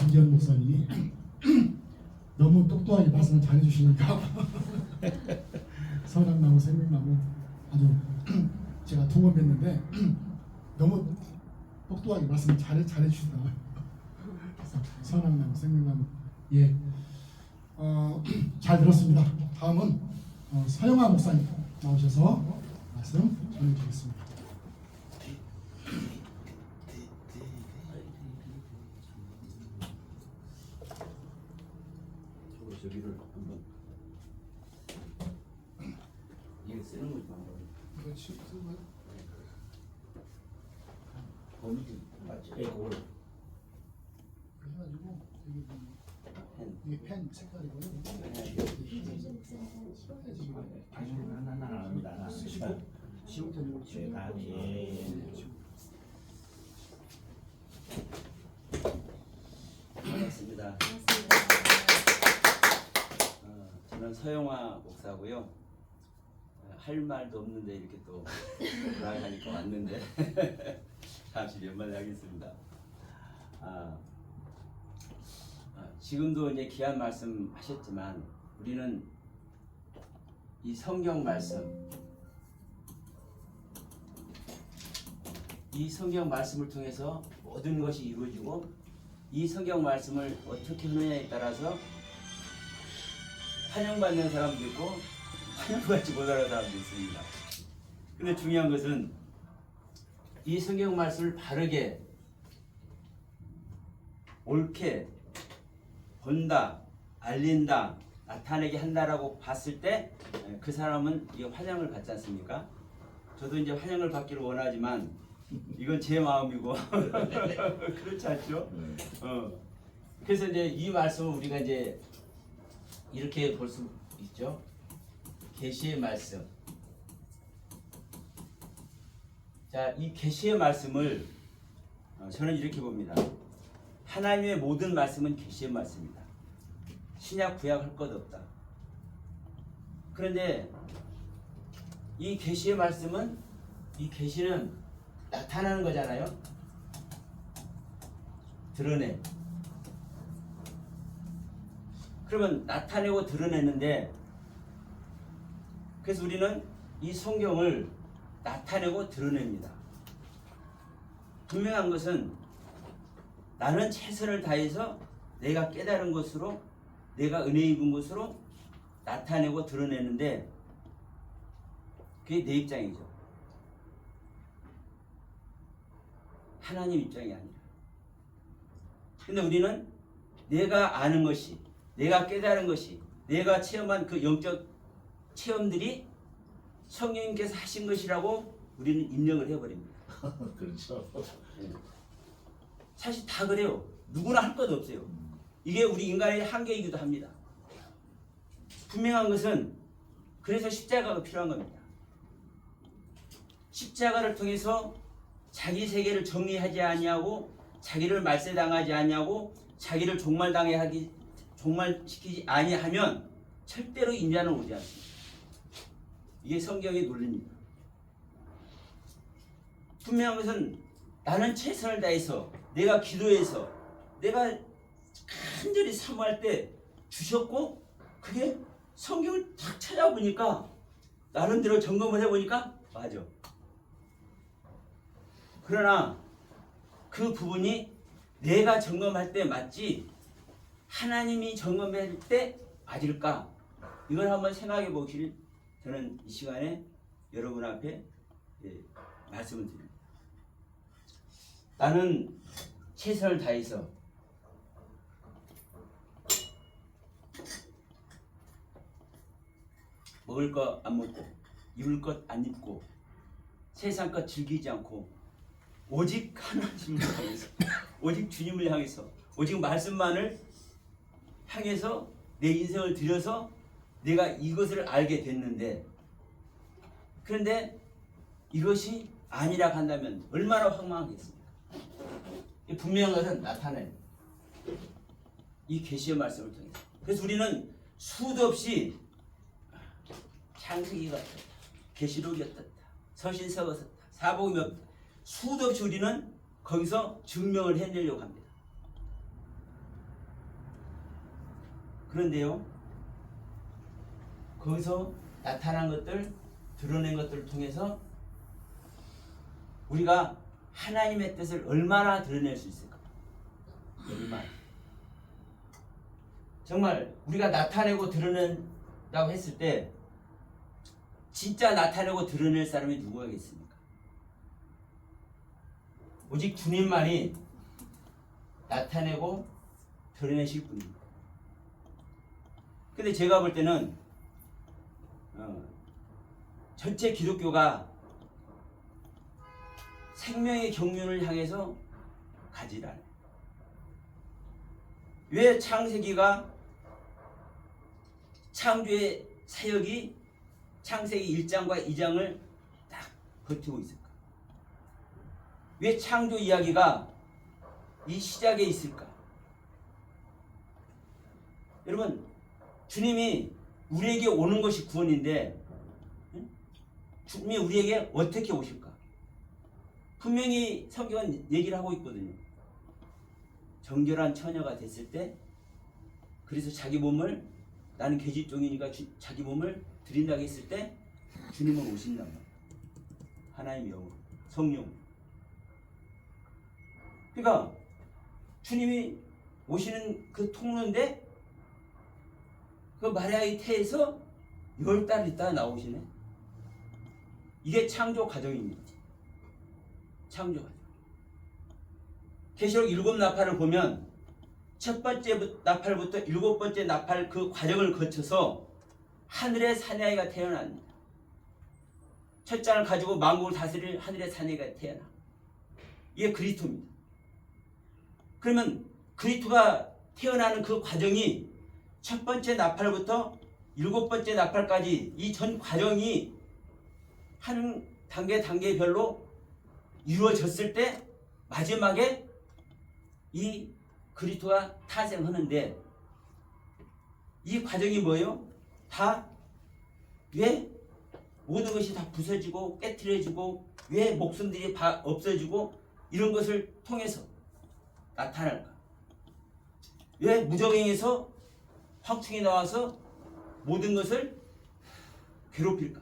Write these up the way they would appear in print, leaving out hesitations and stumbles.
김지현 목사님이 너무 똑똑하게 말씀을 잘해주시니까 선악나무 생명나무 아주 제가 두 번 뵀는데 너무 똑똑하게 말씀을 잘해주시더라고요. 그래서 선악나무 생명나무 잘 들었습니다. 다음은 서영아 목사님 나오셔서 말씀 전해주겠습니다. 저기를 한번 이게 쓰는 거지 뭐. 이거 쓰는 거요? 거미줄 맞지? 예, 그걸 해가지고 펜. 이게 펜 색깔이고요. 하나 합니다. 지울 때는 예, 다음에 반갑습니다. 저는 서영화 목사고요. 할 말도 없는데 이렇게 또 나가니까 왔는데 잠시 연말하겠습니다. 지금도 이제 귀한 말씀 하셨지만 우리는 이 성경 말씀, 이 성경 말씀을 통해서 모든 것이 이루어지고 이 성경 말씀을 어떻게 하느냐에 따라서 환영받는 사람도 있고 환영받지 못하는 사람도 있습니다. 근데 중요한 것은 이 성경 말씀을 바르게 옳게 본다, 알린다, 나타내게 한다라고 봤을 때 그 사람은 이 환영을 받지 않습니까? 저도 이제 환영을 받기를 원하지만 이건 제 마음이고 그렇지 않죠? 그래서 이제 이 말씀을 우리가 이제 이렇게 볼 수 있죠. 계시의 말씀. 자, 이 계시의 말씀을 저는 이렇게 봅니다. 하나님의 모든 말씀은 계시의 말씀이다. 신약 구약 할 것 없다. 그런데 이 계시의 말씀은 이 계시는 나타나는 거잖아요. 드러내. 그러면 나타내고 드러내는데 그래서 우리는 이 성경을 나타내고 드러냅니다. 분명한 것은 나는 최선을 다해서 내가 깨달은 것으로 내가 은혜 입은 것으로 나타내고 드러내는데 그게 내 입장이죠. 하나님 입장이 아니라. 근데 우리는 내가 아는 것이, 내가 깨달은 것이, 내가 체험한 그 영적 체험들이 성령님께서 하신 것이라고 우리는 입력을 해버립니다. 그렇죠. 사실 다 그래요. 누구나 할 것 없어요. 이게 우리 인간의 한계이기도 합니다. 분명한 것은 그래서 십자가가 필요한 겁니다. 십자가를 통해서 자기 세계를 정리하지 아니하고 자기를 말세당하지 아니하고 자기를 종말시키지 아니하면 절대로 인자는 오지 않습니다. 이게 성경의 논리입니다. 분명한 것은 나는 최선을 다해서 내가 기도해서 내가 간절히 사모할 때 주셨고 그게 성경을 탁 찾아보니까 나름대로 점검을 해보니까 맞아. 그러나 그 부분이 내가 점검할 때 맞지 하나님이 점검할 때 맞을까? 이걸 한번 생각해 보시길 저는 이 시간에 여러분 앞에 말씀을 드립니다. 나는 최선을 다해서 먹을 것 안 먹고 입을 것 안 입고 세상 것 즐기지 않고 오직 하나님을 향해서 오직 주님을 향해서 오직 말씀만을 향해서 내 인생을 들여서 내가 이것을 알게 됐는데 그런데 이것이 아니라 한다면 얼마나 황망하겠습니까? 분명한 것은 나타내는 이 계시의 말씀을 통해서. 그래서 우리는 수도 없이 창세기가 어떻다, 계시록이 어떻다, 서신서가 어떻다, 사복음이 어떻다, 수도 없이 우리는 거기서 증명을 해내려고 합니다. 그런데요, 거기서 나타난 것들, 드러낸 것들을 통해서 우리가 하나님의 뜻을 얼마나 드러낼 수 있을까? 얼마나. 정말 우리가 나타내고 드러낸다고 했을 때 진짜 나타내고 드러낼 사람이 누구가 있겠습니까? 오직 주님만이 나타내고 드러내실 분입니다. 근데 제가 볼 때는 전체 기독교가 생명의 경륜을 향해서 가지 않아요. 왜 창세기가 창조의 사역이 창세기 1장과 2장을 딱 버티고 있을까? 왜 창조 이야기가 이 시작에 있을까? 여러분, 주님이 우리에게 오는 것이 구원인데 주님이 우리에게 어떻게 오실까? 분명히 성경은 얘기를 하고 있거든요. 정결한 처녀가 됐을 때, 그래서 자기 몸을, 나는 계집종이니까 자기 몸을 드린다고 했을 때 주님은 오신단 말이에요. 하나님의 영으로, 성령. 그러니까 주님이 오시는 그 통로인데 그 마리아의 태에서 10달 있다가 나오시네. 이게 창조 과정입니다. 창조 과정. 계시록 7나팔을 보면 첫 번째 나팔부터 7번째 나팔 그 과정을 거쳐서 하늘의 사내아이가 태어납니다. 첫 장을 가지고 만국을 다스릴 하늘의 사내아이가 태어나. 이게 그리스도입니다. 그러면 그리스도가 태어나는 그 과정이 첫 번째 나팔부터 7번째 나팔까지 이 전 과정이 한 단계별로 이루어졌을 때 마지막에 이 그리스도가 탄생하는데, 이 과정이 뭐예요? 다 왜 모든 것이 다 부서지고 깨트려지고 왜 목숨들이 없어지고 이런 것을 통해서 나타날까? 왜 무저갱에서 황충이 나와서 모든 것을 괴롭힐까?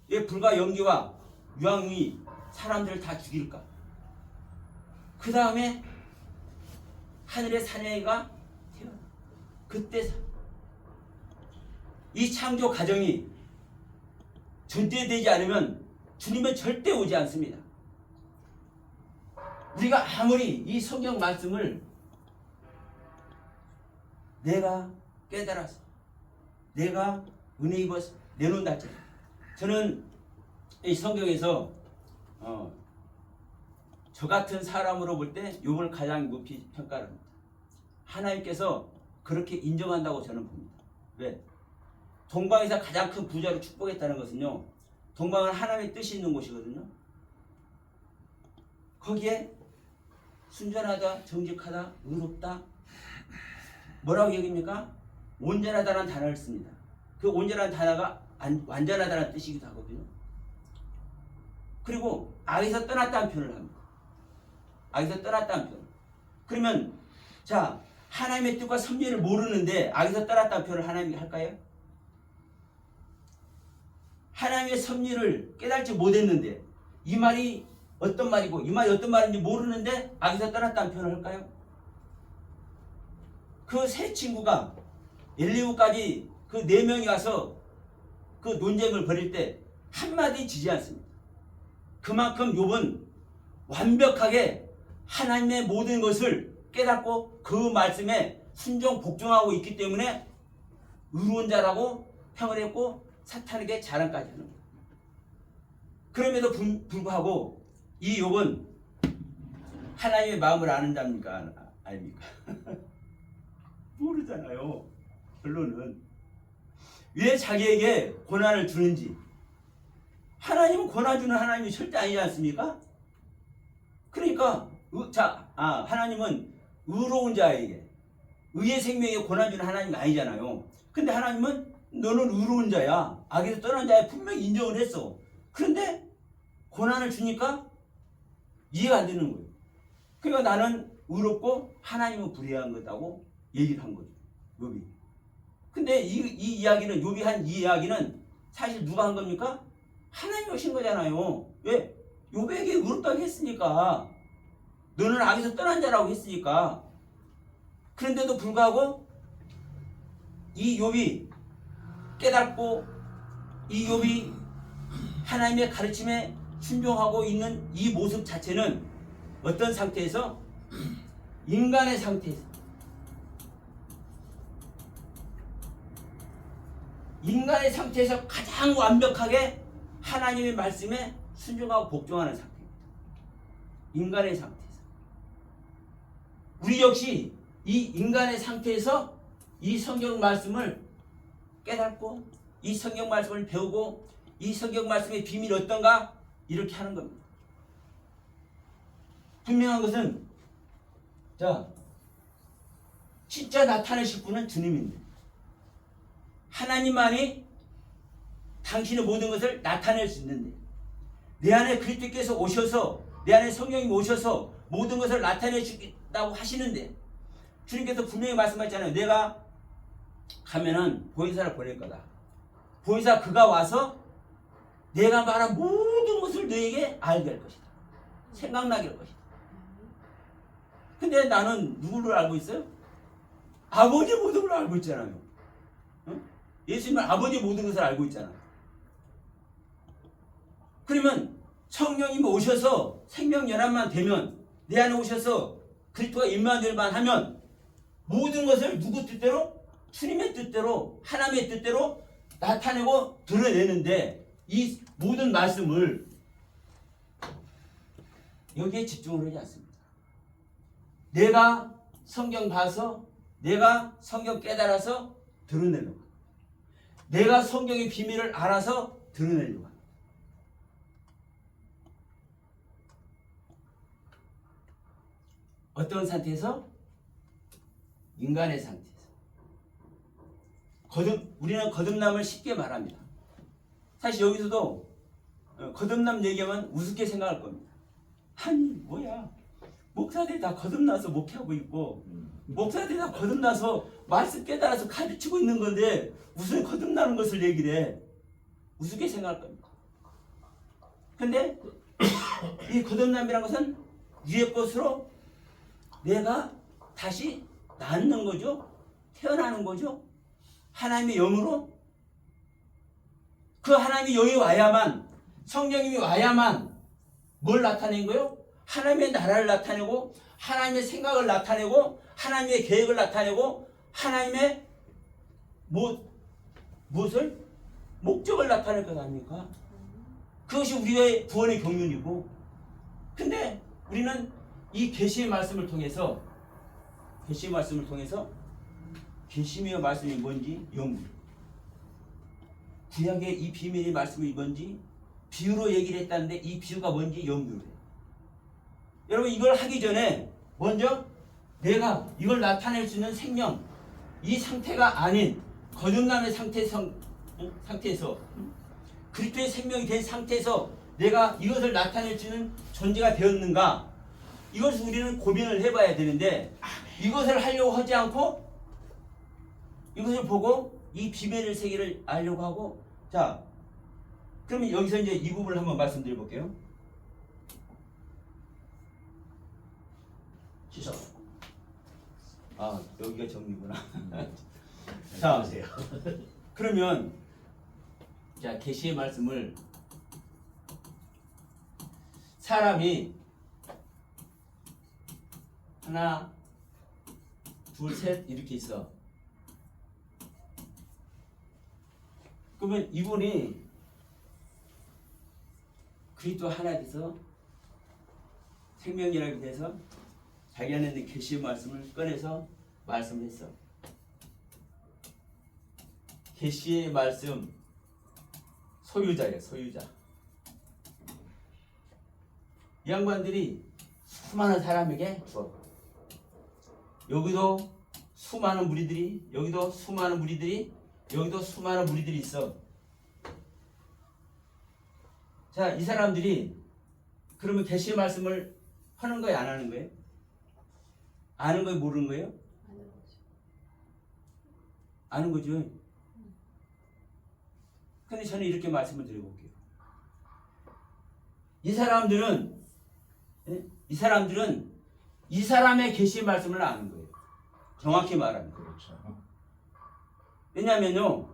왜 불과 연기와 유황이 사람들을 다 죽일까? 그 다음에 하늘의 사내가 태어나. 그때 이 창조 과정이 전제되지 않으면 주님은 절대 오지 않습니다. 우리가 아무리 이 성경 말씀을 내가 깨달아서 내가 은혜 입어서 내놓는다 했잖아요. 저는 이 성경에서 저 같은 사람으로 볼 때 욥을 가장 높이 평가를 합니다. 하나님께서 그렇게 인정한다고 저는 봅니다. 왜? 동방에서 가장 큰 부자로 축복했다는 것은요, 동방은 하나님의 뜻이 있는 곳이거든요. 거기에 순전하다, 정직하다, 의롭다, 뭐라고 얘기합니까? 온전하다는 단어를 씁니다. 그 온전한 단어가 완전하다는 뜻이기도 하거든요. 그리고 악에서 떠났다는 표현을 합니다. 악에서 떠났다는 표현. 그러면 자, 하나님의 뜻과 섭리를 모르는데 악에서 떠났다는 표현을 하나님이 할까요? 하나님의 섭리를 깨달지 못했는데 이 말이 어떤 말이고 이 말이 어떤 말인지 모르는데 악에서 떠났다는 표현을 할까요? 그 세 친구가 엘리후까지 그 4명이 와서 그 논쟁을 벌일 때 한마디 지지 않습니다. 그만큼 욥은 완벽하게 하나님의 모든 것을 깨닫고 그 말씀에 순종 복종하고 있기 때문에 의로운 자라고 평을 했고 사탄에게 자랑까지 하는 거예요. 그럼에도 불구하고 이 욥은 하나님의 마음을 아는 자입니까? 아닙니까? 모르잖아요. 결론은 왜 자기에게 고난을 주는지. 하나님은 고난 주는 하나님이 절대 아니지 않습니까? 그러니까 하나님은 의로운 자에게 의의 생명에 고난 주는 하나님이 아니잖아요. 근데 하나님은 너는 의로운 자야, 악에서 떠난 자야 분명히 인정을 했어. 그런데 고난을 주니까 이해가 안 되는 거예요. 그러니까 나는 의롭고 하나님은 불의한 거다고 얘기를 한 거죠. 욥이. 근데 이 이야기는 욥이 한 이 이야기는 사실 누가 한 겁니까? 하나님이 오신 거잖아요. 왜? 욥에게 의롭다고 했으니까. 너는 악에서 떠난 자라고 했으니까. 그런데도 불구하고 이 욥이 깨닫고 이 욥이 하나님의 가르침에 순종하고 있는 이 모습 자체는 어떤 상태에서? 인간의 상태에서. 인간의 상태에서 가장 완벽하게 하나님의 말씀에 순종하고 복종하는 상태입니다. 인간의 상태에서. 우리 역시 이 인간의 상태에서 이 성경 말씀을 깨닫고 이 성경 말씀을 배우고 이 성경 말씀의 비밀이 어떤가? 이렇게 하는 겁니다. 분명한 것은 자, 진짜 나타내실 분은 주님인데 하나님만이 당신의 모든 것을 나타낼 수 있는데 내 안에 그리스도께서 오셔서 내 안에 성령이 오셔서 모든 것을 나타내시겠다고 하시는데 주님께서 분명히 말씀하셨잖아요. 내가 가면은 보혜사를 보낼 거다. 보혜사 그가 와서 내가 말한 모든 것을 너에게 알게 할 것이다. 생각나게 할 것이다. 근데 나는 누구를 알고 있어요? 아버지 모든 걸 알고 있잖아요. 응? 예수님은 아버지 모든 것을 알고 있잖아요. 그러면 성령님이 오셔서 생명연합만 되면 내 안에 오셔서 그리스도가 임마누엘만 하면 모든 것을 누구 뜻대로? 주님의 뜻대로 하나님의 뜻대로 나타내고 드러내는데 이 모든 말씀을 여기에 집중을 하지 않습니다. 내가 성경 봐서 내가 성경 깨달아서 드러내려고 내가 성경의 비밀을 알아서 드러내려고 어떤 상태에서? 인간의 상태에서. 우리는 거듭남을 쉽게 말합니다. 사실 여기서도 거듭남 얘기하면 우습게 생각할 겁니다. 아니 뭐야 목사들이 다 거듭나서 목회하고 있고 목사들이 다 거듭나서 말씀 깨달아서 가르치고 있는 건데 무슨 거듭나는 것을 얘기를 해. 우습게 생각할 겁니다. 근데 이 거듭남이라는 것은 위의 것으로 내가 다시 낳는 거죠. 태어나는 거죠. 하나님의 영으로 그 하나님의 영이 와야만 성령님이 와야만 뭘 나타낸 거예요? 하나님의 나라를 나타내고 하나님의 생각을 나타내고 하나님의 계획을 나타내고 하나님의 무엇을? 목적을 나타낼 것 아닙니까? 그것이 우리의 구원의 경륜이고 근데 우리는 이 계시의 말씀을 통해서 계시의 말씀이 뭔지 연구 구약의 이 비밀의 말씀이 뭔지 비유로 얘기를 했다는데 이 비유가 뭔지 연구를 해요. 여러분 이걸 하기 전에 먼저 내가 이걸 나타낼 수 있는 생명 이 상태가 아닌 거듭남의 상태에서 그리스도의 생명이 된 상태에서 내가 이것을 나타낼 수 있는 존재가 되었는가 이것을 우리는 고민을 해봐야 되는데 이것을 하려고 하지 않고 이것을 보고 이 비밀의 세계를 알려고 하고 자 그러면 여기서 이제 이 부분을 한번 말씀드려 볼게요. 시작. 아 여기가 정리구나. 자 그러면 자 계시의 말씀을 사람이 하나 둘 셋 이렇게 있어. 그러면 이분이 그리스도 하나님께서 생명이라고 해서 자기 안에 있는 계시의 말씀을 꺼내서 말씀했어. 계시의 말씀 소유자예요. 소유자. 이 양반들이 수많은 사람에게 줘. 여기도 수많은 무리들이 여기도 수많은 무리들이 여기도 수많은 무리들이 있어. 자, 이 사람들이 그러면 계시의 말씀을 하는 거예요, 안 하는 거예요? 아는 거예요, 모르는 거예요? 아는 거죠. 근데 저는 이렇게 말씀을 드려볼게요. 이 사람들은 이 사람의 계시의 말씀을 아는 거예요. 정확히 말하면. 그렇죠. 왜냐면요.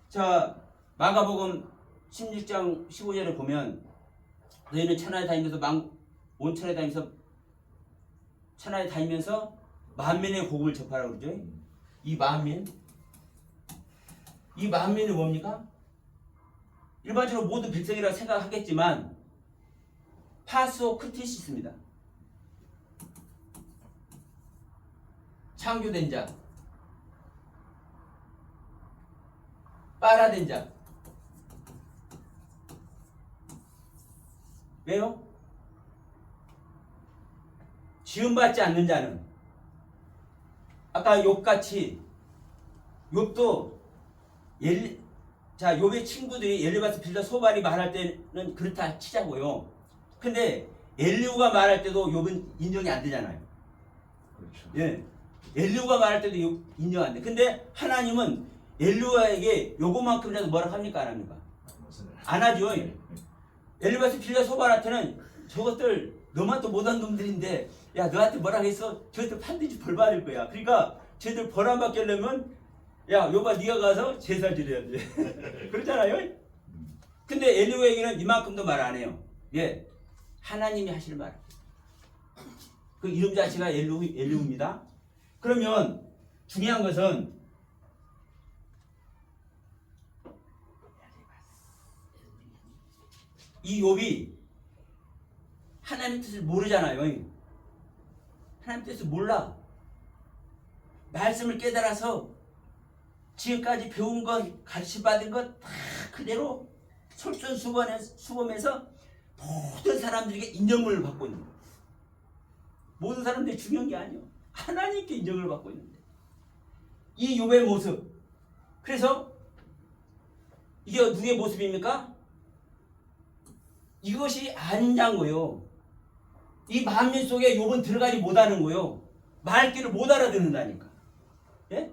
자, 마가복음 16장 15절에 보면 너희는 천하에 다니면서 온 천하에 다니면서 만민의 복음을 접하라고 그러죠. 이 만민이 뭡니까? 일반적으로 모든 백성이라 생각하겠지만 파스오 크티시스입니다. 창조된 자, 빠라된 자. 왜요? 지음받지 않는 자는 아까 욥같이 욥도 욥의 친구들이 엘리바스 빌더 소발이 말할 때는 그렇다 치자고요. 근데 엘리후가 말할 때도 욥은 인정이 안 되잖아요. 그렇죠. 예. 엘리후가 말할 때도 인정 안 돼. 근데 하나님은 엘리후에게 요것만큼이라도 뭐라 합니까? 안 합니까? 안 하죠. 엘리바스 빌더 소발한테는 저것들 너만 또 못한 놈들인데 야 너한테 뭐라 했어? 저것들 반드시 벌 받을 거야. 그러니까 쟤들 벌 안 받으려면 야 요봐 네가 가서 제사 드려야 돼. 그렇잖아요. 근데 엘리후에게는 이만큼도 말 안 해요. 예, 하나님이 하실 말. 그 이름 자체가 엘리후입니다. 그러면 중요한 것은 이 욥이 하나님 뜻을 모르잖아요. 하나님 뜻을 몰라. 말씀을 깨달아서 지금까지 배운 것, 가르쳐받은 것 다 그대로 솔선수범해서 모든 사람들에게 인정을 받고 있는 거예요. 모든 사람들이 중요한 게 아니에요. 하나님께 인정을 받고 있는데 이 욥의 모습. 그래서 이게 누구의 모습입니까? 이것이 아니냐는 거예요. 이 만민 속에 욥은 들어가지 못하는 거예요. 말귀를 못 알아듣는다니까. 예?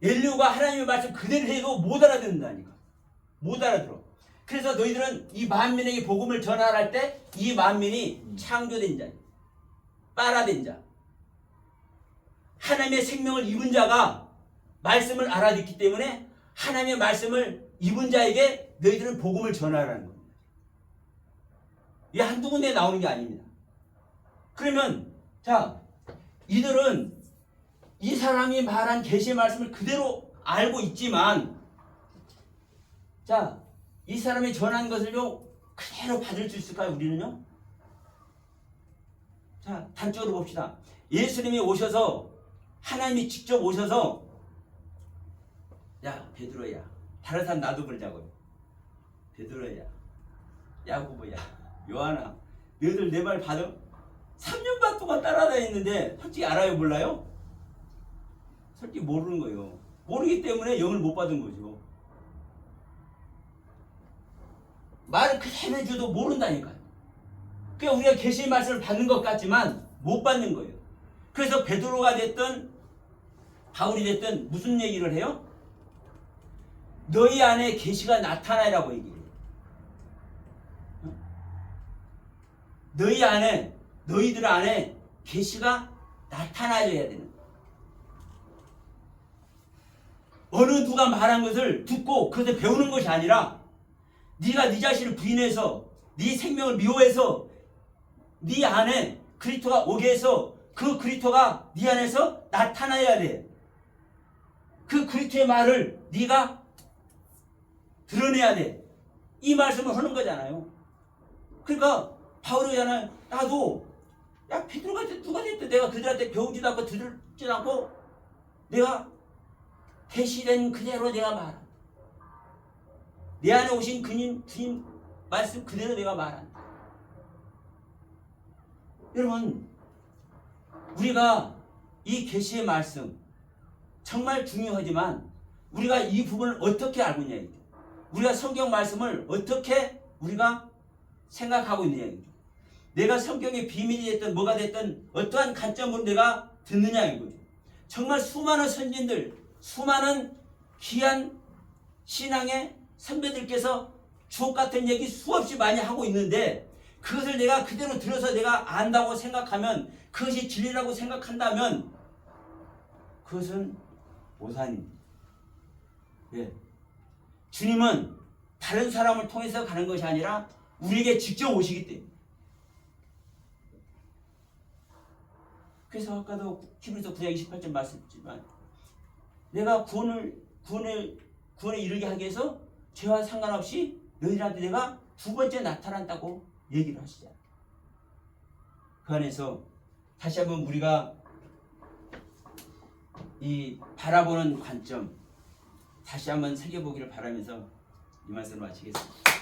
엘리후가 하나님의 말씀 그대로 해도 못 알아듣는다니까. 못 알아들어. 그래서 너희들은 이 만민에게 복음을 전할 때 이 만민이 창조된 자, 빠라된 자, 하나님의 생명을 입은 자가 말씀을 알아듣기 때문에 하나님의 말씀을 입은 자에게 너희들은 복음을 전하라는 겁니다. 이게 한두 군데 나오는 게 아닙니다. 그러면 자, 이들은 이 사람이 말한 계시의 말씀을 그대로 알고 있지만 자, 이 사람이 전한 것을요 그대로 받을 수 있을까요? 우리는요? 자, 단적으로 봅시다. 예수님이 오셔서 하나님이 직접 오셔서 야 베드로야, 다른 사람 나도 부르자고요. 베드로야, 야고보야, 요한아, 너희들 내 말 받아? 3년 반 동안 따라다녔는데 솔직히 알아요? 몰라요? 솔직히 모르는 거예요. 모르기 때문에 영을 못 받은 거죠. 말을 그대로 해줘도 모른다니까요. 그러니까 우리가 계시의 말씀을 받는 것 같지만 못 받는 거예요. 그래서 베드로가 됐든 바울이 됐든 무슨 얘기를 해요? 너희 안에 계시가 나타나라고 얘기해요. 너희들 안에 계시가 나타나줘야 되는 거예요. 어느 누가 말한 것을 듣고 그것을 배우는 것이 아니라 네가 네 자신을 부인해서 네 생명을 미워해서 네 안에 그리스도가 오게 해서 그 그리스도가 네 안에서 나타나야 돼. 그 그리스도의 말을 네가 드러내야 돼. 이 말씀을 하는 거잖아요. 그러니까 바울이잖아요. 나도 야 베드로가 누가 됐든 내가 그들한테 배우지도 않고 들지도 않고 내가 계시된 그대로 내가 말한다. 내 안에 오신 주님 말씀 그대로 내가 말한다. 여러분, 우리가 이 계시의 말씀 정말 중요하지만 우리가 이 부분을 어떻게 알고 있냐 이죠. 우리가 성경 말씀을 어떻게 우리가 생각하고 있느냐 이죠. 내가 성경의 비밀이 됐든 뭐가 됐든 어떠한 관점으로 내가 듣느냐 이거죠. 정말 수많은 선진들, 수많은 귀한 신앙의 선배들께서 주옥 같은 얘기 수없이 많이 하고 있는데 그것을 내가 그대로 들어서 내가 안다고 생각하면 그것이 진리라고 생각한다면 그것은 오산입니다. 예. 주님은 다른 사람을 통해서 가는 것이 아니라 우리에게 직접 오시기 때문에. 그래서 아까도 히브리서 9장 28절 말씀했지만 내가 구원에 이르게 하기 위해서 죄와 상관없이 너희들한테 내가 두 번째 나타난다고 얘기를 하시잖아요. 그 안에서 다시 한번 우리가 이 바라보는 관점 다시 한번 새겨보기를 바라면서 이 말씀을 마치겠습니다.